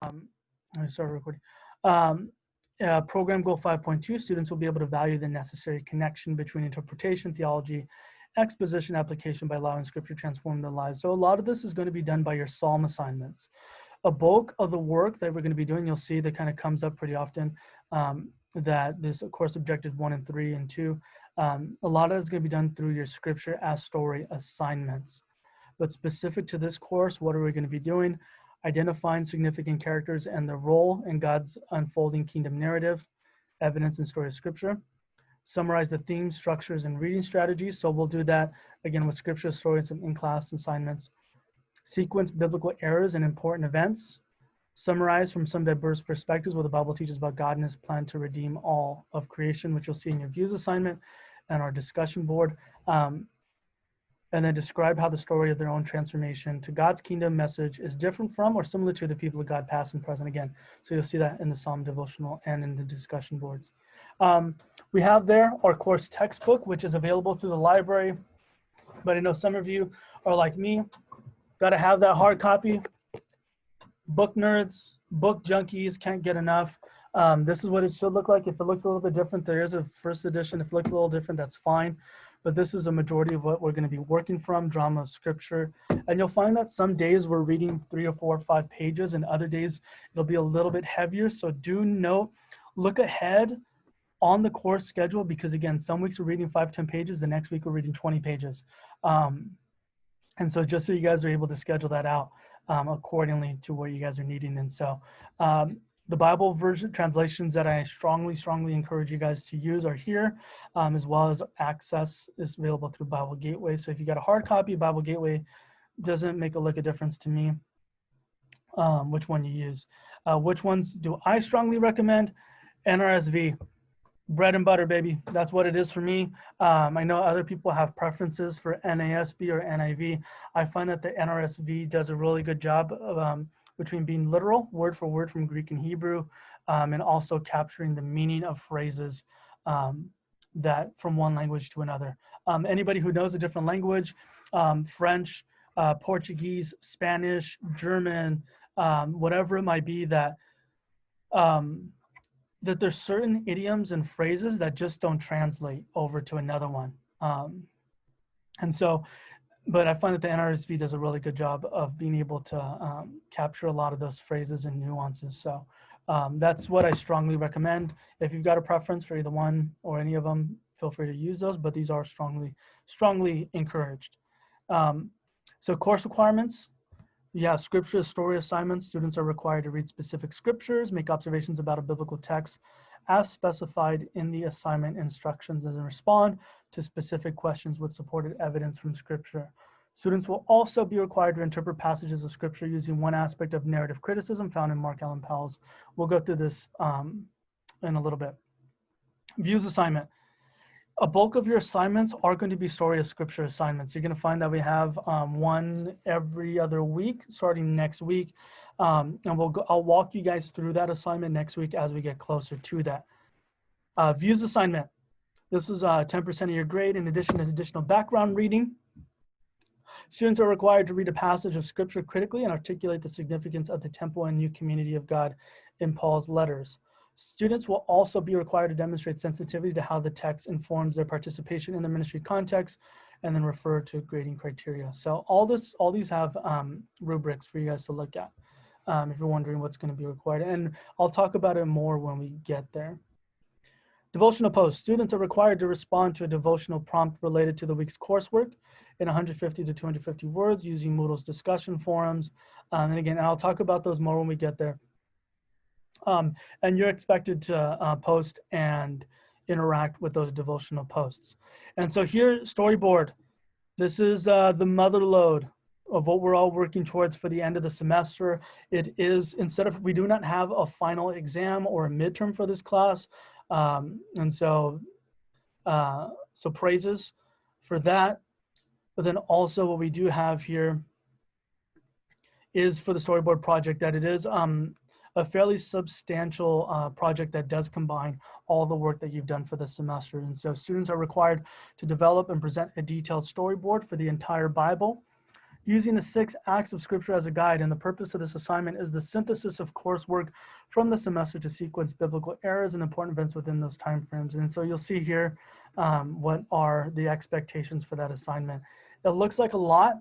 Let me start recording. Program Goal 5.2, students will be able to value the necessary connection between interpretation, theology, exposition, application by allowing scripture to transform their lives. So a lot of this is going to be done by your psalm assignments. A bulk of the work that we're going to be doing, you'll see that kind of comes up pretty often, that this, of course, objectives 1 and 3 and 2. A lot of it's going to be done through your scripture as story assignments. But specific to this course, what are we going to be doing? Identifying significant characters and their role in God's unfolding kingdom narrative, evidence and story of scripture. Summarize the themes, structures, and reading strategies. So we'll do that again with scripture stories and in-class assignments. Sequence biblical errors and important events. Summarize from some diverse perspectives what the Bible teaches about God and his plan to redeem all of creation, which you'll see in your views assignment and our discussion board. And then describe how the story of their own transformation to God's kingdom message is different from or similar to the people of God past and present again. So you'll see that in the Psalm devotional and in the discussion boards. We have there our course textbook, which is available through the library. But I know some of you are like me, got to have that hard copy. Book nerds, book junkies, can't get enough. This is what it should look like. If it looks a little bit different, there is a first edition. If it looks a little different, that's fine. But this is a majority of what we're going to be working from, drama of scripture. And you'll find that some days we're reading 3 or 4 or 5 pages, and other days it'll be a little bit heavier. So do note, look ahead on the course schedule, because again, some weeks we're reading 5, 10 pages, the next week we're reading 20 pages. And so just so you guys are able to schedule that out accordingly to what you guys are needing. And so the Bible version translations that I strongly encourage you guys to use are here, as well as access is available through Bible Gateway. So if you got a hard copy, Bible Gateway doesn't make a lick of difference to me which one you use. Which ones do I strongly recommend? NRSV, bread and butter, baby. That's what it is for me. I know other people have preferences for NASB or NIV. I find that the NRSV does a really good job of between being literal, word for word from Greek and Hebrew, and also capturing the meaning of phrases that from one language to another. Anybody who knows a different language, French, Portuguese, Spanish, German, whatever it might be, that there's certain idioms and phrases that just don't translate over to another one. And so, but I find that the NRSV does a really good job of being able to capture a lot of those phrases and nuances. So that's what I strongly recommend. If you've got a preference for either one or any of them, feel free to use those, but these are strongly encouraged. So course requirements. Yeah, scripture story assignments. Students are required to read specific scriptures, make observations about a biblical text as specified in the assignment instructions, and respond to specific questions with supported evidence from scripture. Students will also be required to interpret passages of scripture using one aspect of narrative criticism found in Mark Allen Powell's. We'll go through this in a little bit. Views assignment. A bulk of your assignments are going to be story of scripture assignments. You're going to find that we have one every other week starting next week. And I'll walk you guys through that assignment next week as we get closer to that. Views assignment. This is 10% of your grade in addition to additional background reading. Students are required to read a passage of scripture critically and articulate the significance of the temple and new community of God in Paul's letters. Students will also be required to demonstrate sensitivity to how the text informs their participation in the ministry context, and then refer to grading criteria. So all these have rubrics for you guys to look at if you're wondering what's going to be required. And I'll talk about it more when we get there. Devotional posts. Students are required to respond to a devotional prompt related to the week's coursework in 150 to 250 words using Moodle's discussion forums. And again, I'll talk about those more when we get there. And you're expected to post and interact with those devotional posts. And so here, storyboard. This is the mother lode of what we're all working towards for the end of the semester. It is, we do not have a final exam or a midterm for this class. And so praises for that. But then also what we do have here is for the storyboard project that it is a fairly substantial project that does combine all the work that you've done for the semester. And so students are required to develop and present a detailed storyboard for the entire Bible. using the 6 acts of scripture as a guide. And the purpose of this assignment is the synthesis of coursework from the semester to sequence biblical errors and important events within those timeframes. And so you'll see here what are the expectations for that assignment. It looks like a lot,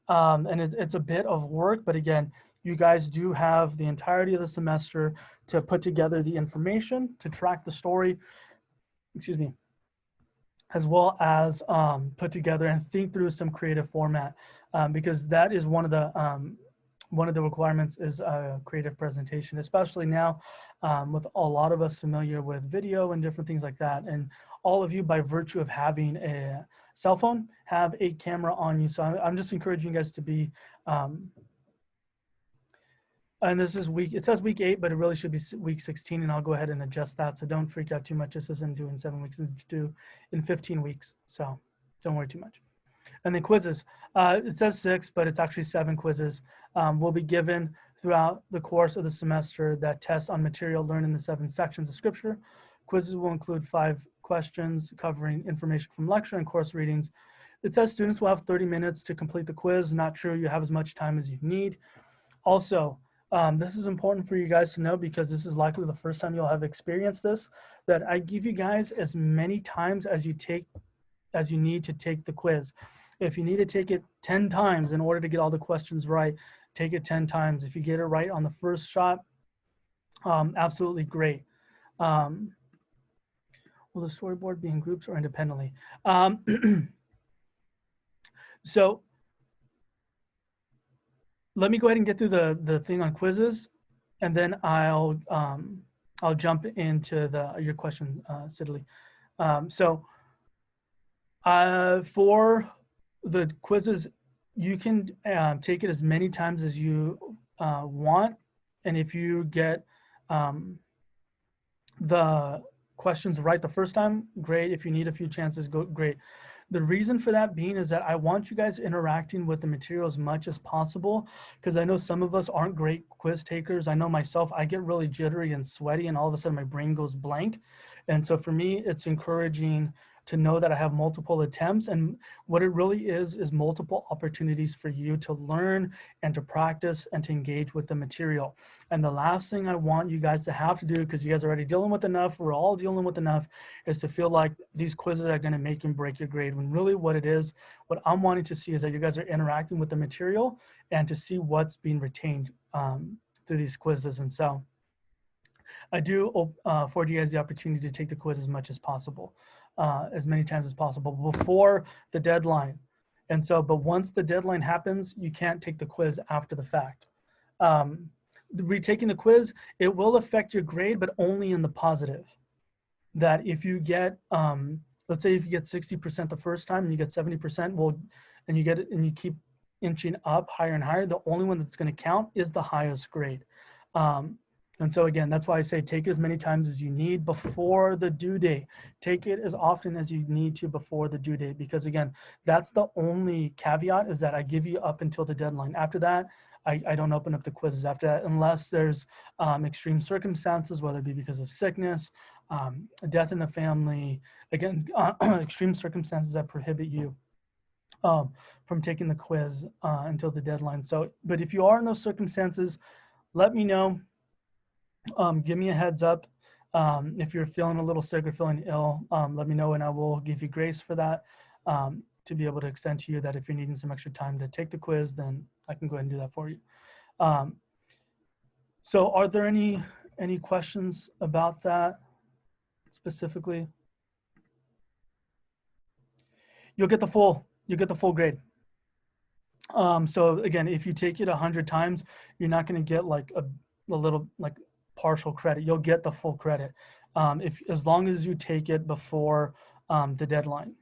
and it's a bit of work, but again, you guys do have the entirety of the semester to put together the information, to track the story, excuse me, as well as put together and think through some creative format, because that is one of the requirements is a creative presentation, especially now with a lot of us familiar with video and different things like that. And all of you, by virtue of having a cell phone, have a camera on you. So I'm just encouraging you guys to be, and this is it says week 8, but it really should be week 16, and I'll go ahead and adjust that. So don't freak out too much. This isn't due in 7 weeks, it's due in 15 weeks. So don't worry too much. And then quizzes, it says 6, but it's actually 7 quizzes will be given throughout the course of the semester that test on material learned in the 7 sections of scripture. Quizzes will include 5 questions covering information from lecture and course readings. It says students will have 30 minutes to complete the quiz. Not true, you have as much time as you need. Also, this is important for you guys to know, because this is likely the first time you'll have experienced this, that I give you guys as many times as you need to take the quiz. If you need to take it 10 times in order to get all the questions right, take it 10 times. If you get it right on the first shot, absolutely great. Will the storyboard be in groups or independently? So let me go ahead and get through the thing on quizzes, and then I'll jump into your question, Sidley. For the quizzes, you can take it as many times as you want, and if you get the questions right the first time, great. If you need a few chances, great. The reason for that being is that I want you guys interacting with the material as much as possible, because I know some of us aren't great quiz takers. I know myself, I get really jittery and sweaty, and all of a sudden my brain goes blank. And so for me, it's encouraging to know that I have multiple attempts, and what it really is multiple opportunities for you to learn and to practice and to engage with the material. And the last thing I want you guys to have to do, because you guys are already dealing with enough, we're all dealing with enough, is to feel like these quizzes are going to make and break your grade, when really what it is, what I'm wanting to see is that you guys are interacting with the material and to see what's being retained through these quizzes. And so I do afford you guys the opportunity to take the quiz as much as possible, as many times as possible before the deadline. And so, but once the deadline happens, you can't take the quiz after the fact. Retaking the quiz, it will affect your grade, but only in the positive. That if you get, let's say if you get 60% the first time and you get 70%, well, and you get it and you keep inching up higher and higher, the only one that's going to count is the highest grade. And so again, that's why I say take as many times as you need before the due date. Take it as often as you need to before the due date, because again, that's the only caveat, is that I give you up until the deadline. After that, I don't open up the quizzes after that, unless there's extreme circumstances, whether it be because of sickness, death in the family, again, extreme circumstances that prohibit you from taking the quiz until the deadline. So, but if you are in those circumstances, let me know. Give me a heads up. If you're feeling a little sick or feeling ill, let me know and I will give you grace for that, to be able to extend to you that if you're needing some extra time to take the quiz, then I can go ahead and do that for you. So are there any questions about that specifically? You'll get the full grade. So again, if you take it 100 times, you're not going to get like a little like partial credit. You'll get the full credit as long as you take it before the deadline.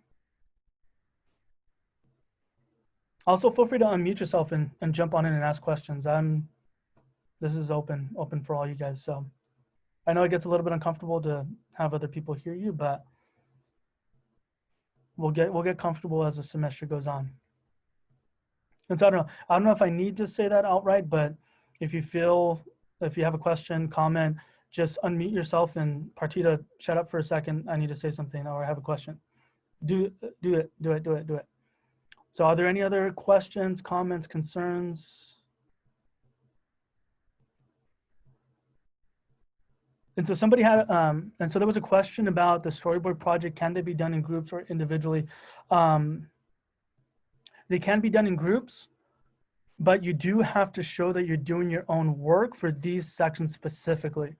Also, feel free to unmute yourself and jump on in and ask questions. This is open for all you guys. So I know it gets a little bit uncomfortable to have other people hear you, but we'll get comfortable as the semester goes on. And so I don't know if I need to say that outright, but if you have a question, comment, just unmute yourself and Partita, shut up for a second. I need to say something, or I have a question. Do it. So are there any other questions, comments, concerns? And so somebody had, and so there was a question about the storyboard project. Can they be done in groups or individually? They can be done in groups, but you do have to show that you're doing your own work for these sections specifically.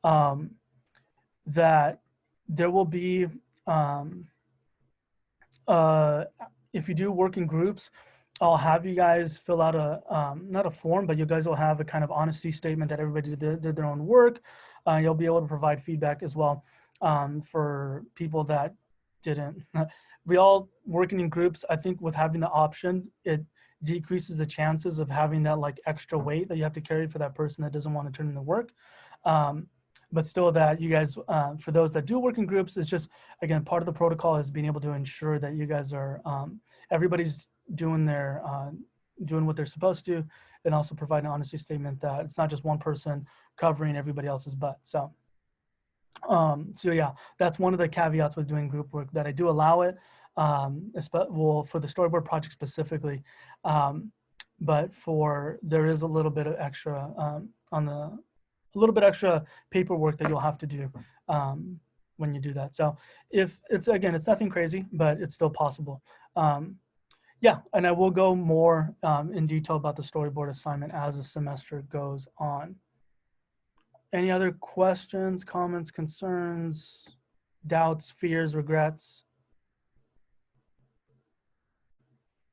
That there will be, if you do work in groups, I'll have you guys fill out a, not a form, but you guys will have a kind of honesty statement that everybody did their own work. You'll be able to provide feedback as well for people that didn't. We all working in groups, I think with having the option, it decreases the chances of having that like extra weight that you have to carry for that person that doesn't want to turn in the work. But still that you guys, for those that do work in groups, it's just, again, part of the protocol is being able to ensure that you guys are, everybody's doing their, doing what they're supposed to, and also provide an honesty statement that it's not just one person covering everybody else's butt. So, so yeah, that's one of the caveats with doing group work, that I do allow it, well, for the storyboard project specifically. But there is a little bit of extra a little bit extra paperwork that you'll have to do when you do that. So if it's, again, it's nothing crazy, but it's still possible. Yeah, and I will go more in detail about the storyboard assignment as the semester goes on. Any other questions, comments, concerns, doubts, fears, regrets,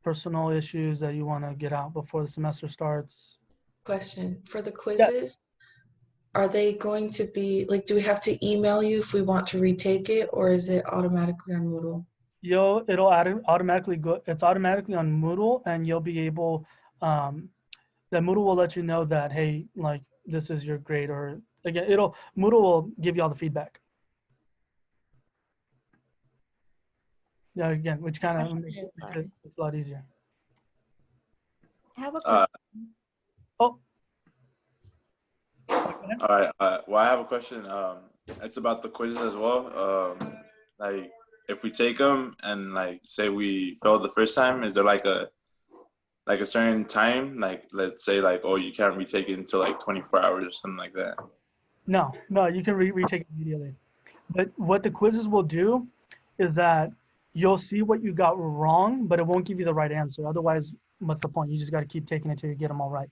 personal issues that you want to get out before the semester starts? Question for the quizzes. Are they going to be like, do we have to email you if we want to retake it, or is it automatically on Moodle? It'll automatically go, it's automatically on Moodle, and you'll be able, that Moodle will let you know that, hey, like this is your grade, or again, Moodle will give you all the feedback. Yeah, again, which kind of makes it a lot easier. I have a question. Oh. All right. Well, I have a question. It's about the quizzes as well. Like, if we take them and like say we failed the first time, is there like a certain time? Like, let's say like, oh, you can't retake it until like 24 hours or something like that. No, you can retake it immediately. But what the quizzes will do is that you'll see what you got wrong, but it won't give you the right answer. Otherwise, what's the point? You just got to keep taking it till you get them all right.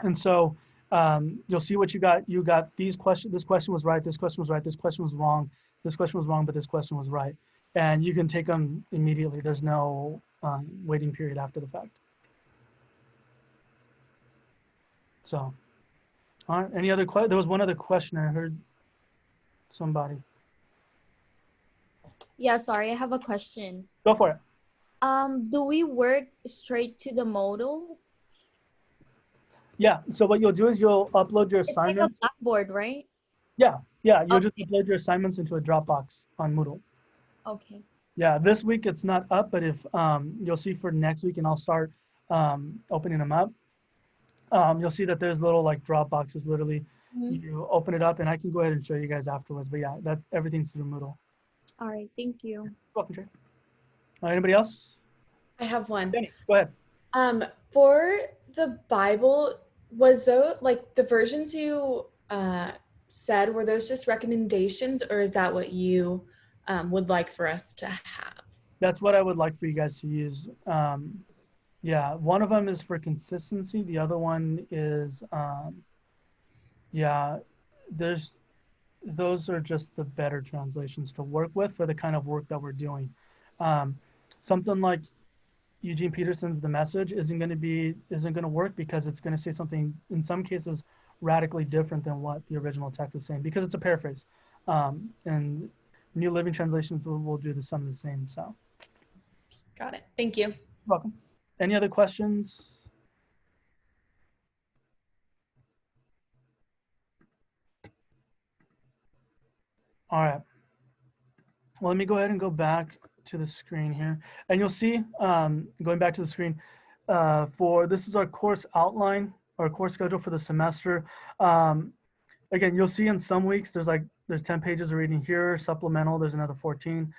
And so you'll see what you got. You got these questions. This question was right. This question was right. This question was wrong. This question was wrong, but this question was right. And you can take them immediately. There's no waiting period after the fact. So, all right. Any other questions? There was one other question I heard somebody. Yeah, sorry, I have a question. Go for it. Do we work straight to the Moodle? Yeah, so what you'll do is you'll upload your assignments. It's like a Blackboard, right? Yeah, you'll just upload your assignments into a Dropbox on Moodle. Okay. Yeah, this week it's not up, but if you'll see for next week, and I'll start opening them up, you'll see that there's little like Dropboxes, literally. You open it up, and I can go ahead and show you guys afterwards, but yeah, everything's through Moodle. All right, thank you. You're welcome, Trey. Anybody else? I have one. Jenny, go ahead. For the Bible, was those like the versions you said, were those just recommendations, or is that what you would like for us to have? That's what I would like for you guys to use. Yeah, one of them is for consistency. The other one is, yeah, those are just the better translations to work with for the kind of work that we're doing. Something like Eugene Peterson's The Message isn't going to work because it's going to say something in some cases radically different than what the original text is saying, because it's a paraphrase. And New Living Translations will do some of the same. So, got it. Thank you. You're welcome. Any other questions? All right. Well, let me go ahead and go back to the screen here. And you'll see, going back to the screen, this is our course outline, our course schedule for the semester. Again, you'll see in some weeks, there's 10 pages of reading here, supplemental, there's another 14.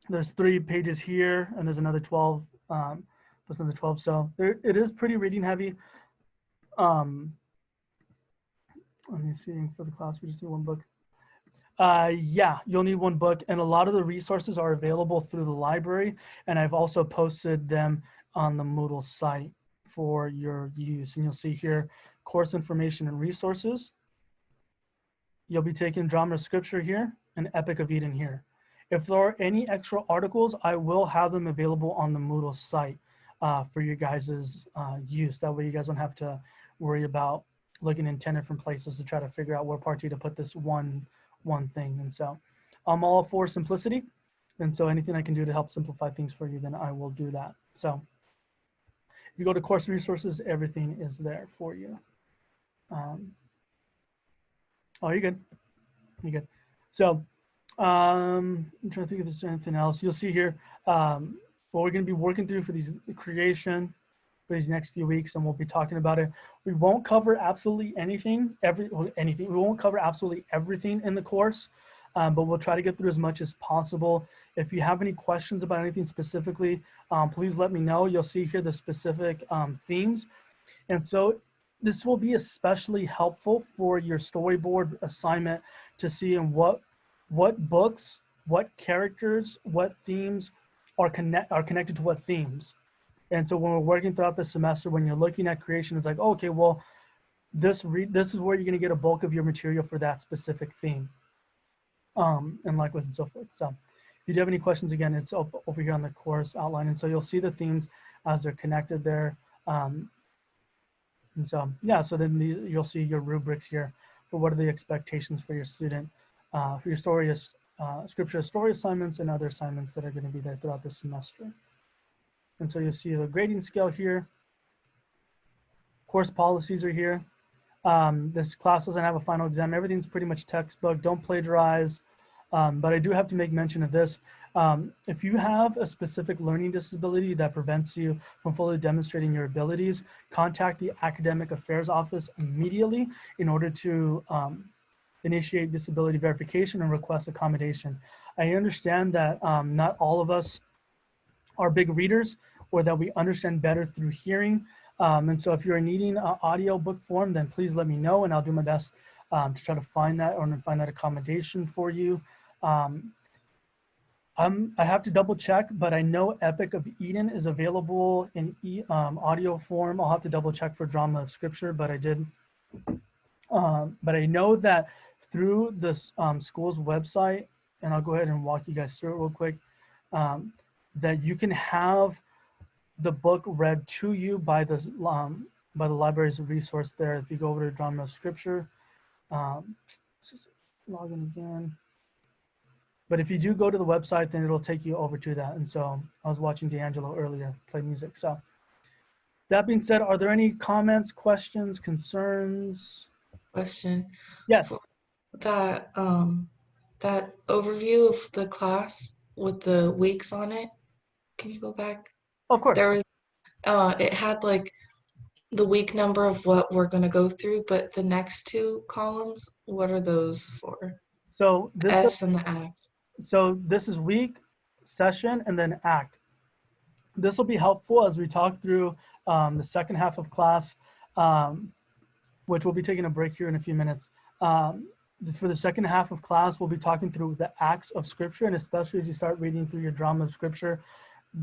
There's 3 pages here, and there's another 12, plus another 12. So it is pretty reading heavy. Let me see, for the class, we just need 1 book. Yeah, you'll need 1 book, and a lot of the resources are available through the library, and I've also posted them on the Moodle site for your use. And you'll see here, course information and resources. You'll be taking Drama of Scripture here and Epic of Eden here. If there are any extra articles, I will have them available on the Moodle site for your guys' use. That way you guys don't have to worry about looking in 10 different places to try to figure out where party to put this one thing. And so I'm all for simplicity. And so anything I can do to help simplify things for you, then I will do that. So if you go to course resources, everything is there for you. Oh, you're good. You're good. So I'm trying to think if there's anything else. You'll see here what we're going to be working through for these creation for these next few weeks, and we'll be talking about it. We won't cover absolutely anything. We won't cover absolutely everything in the course, but we'll try to get through as much as possible. If you have any questions about anything specifically, please let me know. You'll see here the specific themes. And so this will be especially helpful for your storyboard assignment to see in what books, what characters, what themes are connected to what themes. And so when we're working throughout the semester, when you're looking at creation, it's like, oh, okay, well, this is where you're going to get a bulk of your material for that specific theme, and likewise and so forth. So if you do have any questions, again, it's over here on the course outline. And so you'll see the themes as they're connected there. And so, yeah, so then you'll see your rubrics here for what are the expectations for your student, for your scripture story assignments and other assignments that are going to be there throughout the semester. And so you'll see the grading scale here. Course policies are here. This class doesn't have a final exam. Everything's pretty much textbook. Don't plagiarize. But I do have to make mention of this. If you have a specific learning disability that prevents you from fully demonstrating your abilities, contact the Academic Affairs Office immediately in order to initiate disability verification and request accommodation. I understand that not all of us are big readers, or that we understand better through hearing. And so if you're needing an audio book form, then please let me know, and I'll do my best to try to find that or find that accommodation for you. I have to double check, but I know Epic of Eden is available in audio form. I'll have to double check for Drama of Scripture, but I did. But I know that through the school's website, and I'll go ahead and walk you guys through it real quick, that you can have the book read to you by the library's resource there. If you go over to Drama of Scripture, log in again. But if you do go to the website, then it'll take you over to that. And so I was watching D'Angelo earlier play music. So that being said, are there any comments, questions, concerns? Question. Yes. That that overview of the class with the weeks on it, can you go back? Of course. There was it had like the week number of what we're going to go through, but the next 2 columns, what are those for? So this S and the act. So this is week, session, and then act. This will be helpful as we talk through the second half of class, which we'll be taking a break here in a few minutes. For the second half of class, we'll be talking through the acts of Scripture, and especially as you start reading through your Drama of Scripture,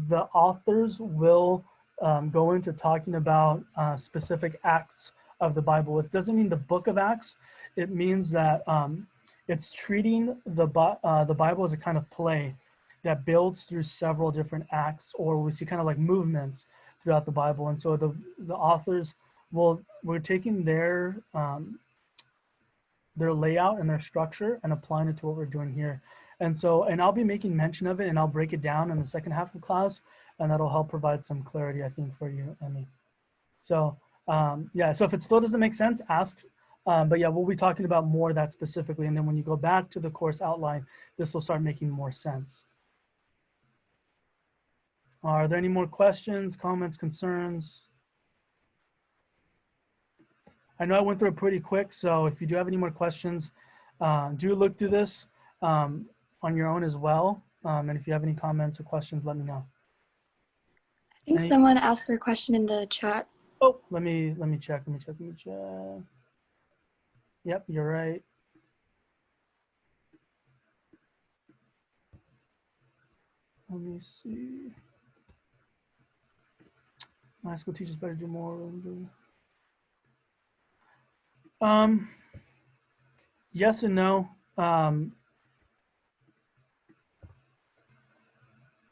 the authors will go into talking about specific acts of the Bible. It doesn't mean the book of Acts. It means that it's treating the Bible as a kind of play that builds through several different acts, or we see kind of like movements throughout the Bible. And so the authors we're taking their layout and their structure and applying it to what we're doing here. And I'll be making mention of it, and I'll break it down in the second half of class, and that'll help provide some clarity, I think, for you, Emmy. So yeah, so if it still doesn't make sense, ask. But yeah, we'll be talking about more of that specifically. And then when you go back to the course outline, this will start making more sense. Are there any more questions, comments, concerns? I know I went through it pretty quick, so if you do have any more questions, do look through this on your own as well. And if you have any comments or questions, let me know. I think Any- someone asked their question in the chat. Oh, let me check. Yep, you're right. Let me see. My school teachers better do more. Yes and no.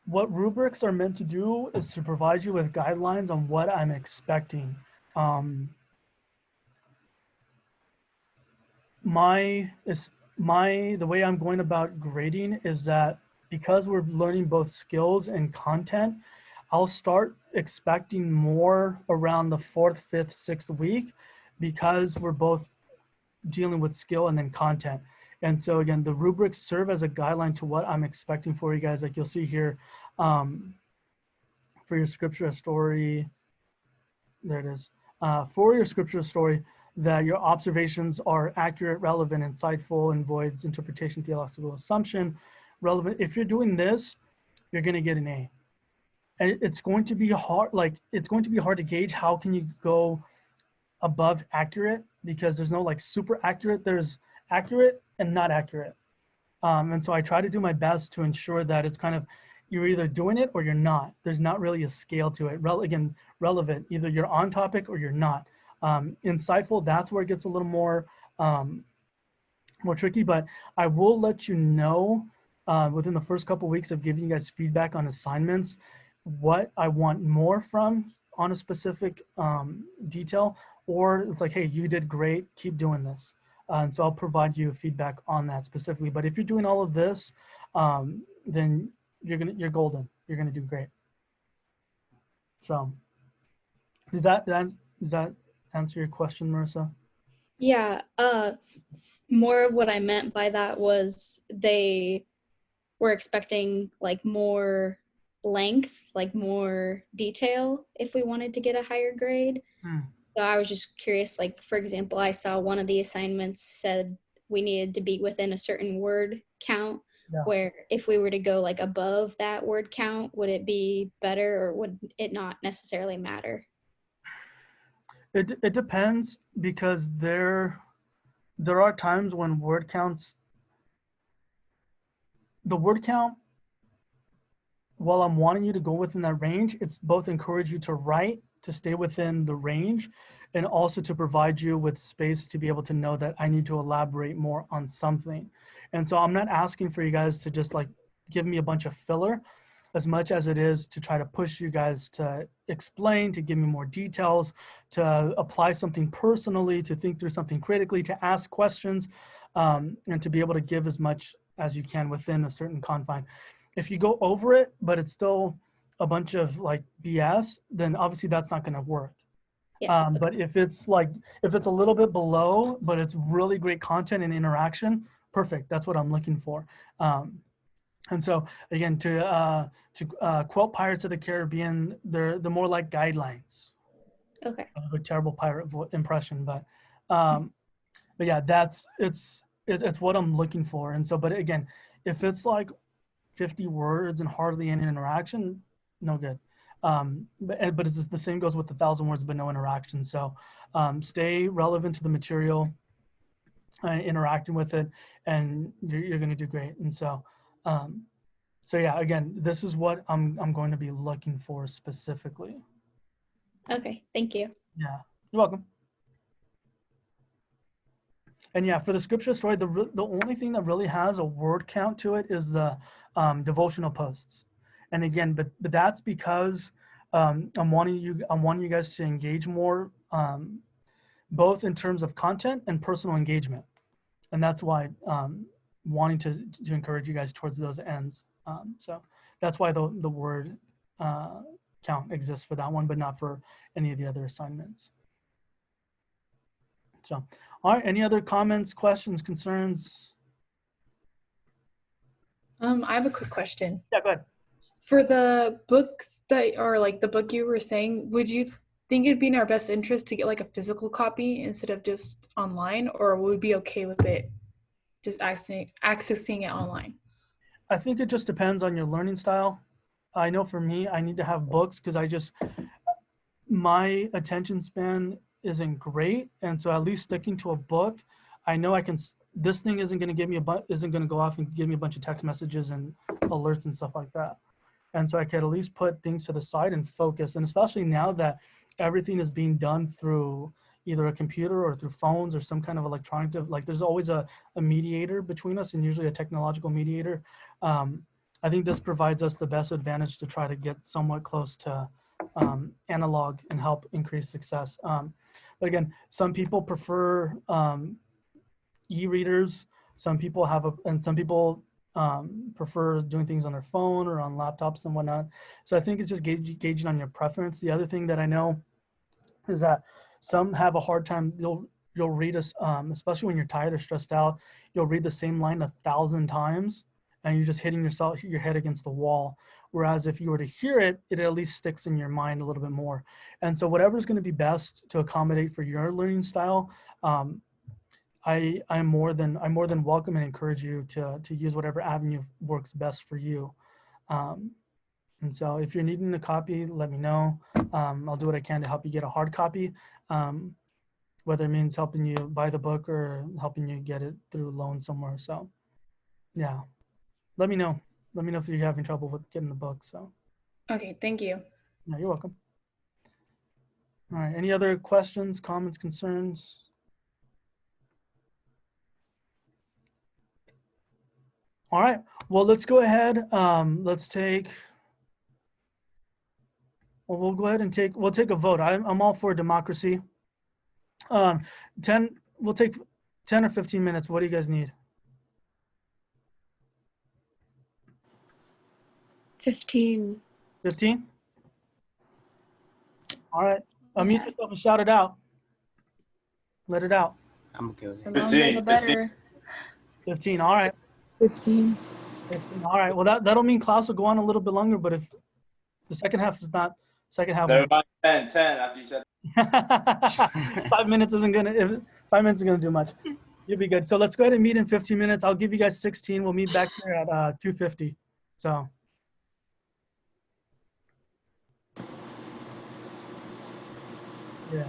What rubrics are meant to do is to provide you with guidelines on what I'm expecting. The way I'm going about grading is that because we're learning both skills and content, I'll start expecting more around the 4th, 5th, 6th week because we're both dealing with skill and then content. And so again, the rubrics serve as a guideline to what I'm expecting for you guys. Like you'll see here, for your scripture story, there it is. For your scripture story, that your observations are accurate, relevant, insightful, and voids interpretation, theological assumption, relevant. If you're doing this, you're going to get an A. And it's going to be hard, it's going to be hard to gauge how can you go above accurate, because there's no like super accurate, there's accurate and not accurate. And so I try to do my best to ensure that it's kind of, you're either doing it or you're not. There's not really a scale to it. Again, relevant, either you're on topic or you're not. Insightful, that's where it gets a little more tricky, but I will let you know within the first couple of weeks of giving you guys feedback on assignments, what I want more from on a specific detail, or it's like, hey, you did great, keep doing this. And so I'll provide you feedback on that specifically. But if you're doing all of this, then you're golden. You're gonna do great. So does that answer your question, Marissa? Yeah, more of what I meant by that was they were expecting like more length, like more detail if we wanted to get a higher grade. So I was just curious, like, for example, I saw one of the assignments said we needed to be within a certain word count, where if we were to go like above that word count, would it be better or would it not necessarily matter? It depends, because there are times when the word count, while I'm wanting you to go within that range, it's both encourage you to write to stay within the range, and also to provide you with space to be able to know that I need to elaborate more on something. And so I'm not asking for you guys to just like give me a bunch of filler, as much as it is to try to push you guys to explain, to give me more details, to apply something personally, to think through something critically, to ask questions, and to be able to give as much as you can within a certain confine. If you go over it, but it's still a bunch of like BS, then obviously that's not going to work. Yeah. But if it's a little bit below, but it's really great content and interaction, perfect. That's what I'm looking for. And so again, to quote Pirates of the Caribbean, they're more like guidelines. Okay. I have a terrible pirate impression, but yeah, it's what I'm looking for. And so, but again, if it's like 50 words and hardly any interaction, no good. But it's just, the same goes with 1,000 words but no interaction. So stay relevant to the material, interacting with it, and you're going to do great. And so so yeah, again, this is what I'm going to be looking for specifically. Okay, thank you. Yeah, you're welcome. And yeah, for the scripture story, the only thing that really has a word count to it is the devotional posts. And again, but that's because I'm wanting you guys to engage more, both in terms of content and personal engagement. And that's why wanting to encourage you guys towards those ends. So that's why the word count exists for that one, but not for any of the other assignments. So, all right, any other comments, questions, concerns? I have a quick question. Yeah, go ahead. For the books that are like the book you were saying, would you think it'd be in our best interest to get like a physical copy instead of just online, or would we be okay with it just accessing it online? I think it just depends on your learning style. I know for me, I need to have books because my attention span isn't great, and so at least sticking to a book, I know I can. This thing isn't going to give me isn't going to go off and give me a bunch of text messages and alerts and stuff like that. And so I could at least put things to the side and focus. And especially now that everything is being done through either a computer or through phones or some kind of electronic, like there's always a mediator between us, and usually a technological mediator. I think this provides us the best advantage to try to get somewhat close to analog and help increase success. But again, some people prefer e-readers. Some people some people prefer doing things on their phone or on laptops and whatnot. So I think it's just gauging on your preference. The other thing that I know is that some have a hard time. You'll read us, especially when you're tired or stressed out. You'll read the same line 1,000 times, and you're just hitting your head against the wall. Whereas if you were to hear it, it at least sticks in your mind a little bit more. And so whatever's going to be best to accommodate for your learning style, I'm more than welcome and encourage you to use whatever avenue works best for you. And so if you're needing a copy, let me know. I'll do what I can to help you get a hard copy, whether it means helping you buy the book or helping you get it through loan somewhere. So yeah, let me know. Let me know if you're having trouble with getting the book. So Okay, thank you. yeah, you're welcome. All right, any other questions, comments, concerns? All right, well, let's go ahead. We'll go ahead and we'll take a vote. I'm all for democracy. We'll take 10 or 15 minutes. What do you guys need? 15. 15? All right, unmute yourself and shout it out. Let it out. I'm okay with The it. longer the better. 15, all right. 15. 15, all right, well, that'll mean class will go on a little bit longer, but if the second half is not, second half. Never mind, 10 after you said 5 minutes isn't gonna, 5 minutes is gonna do much. You'll be good. So let's go ahead and meet in 15 minutes. I'll give you guys 16. We'll meet back here at 2:50. So. Yeah.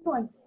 Where are you going?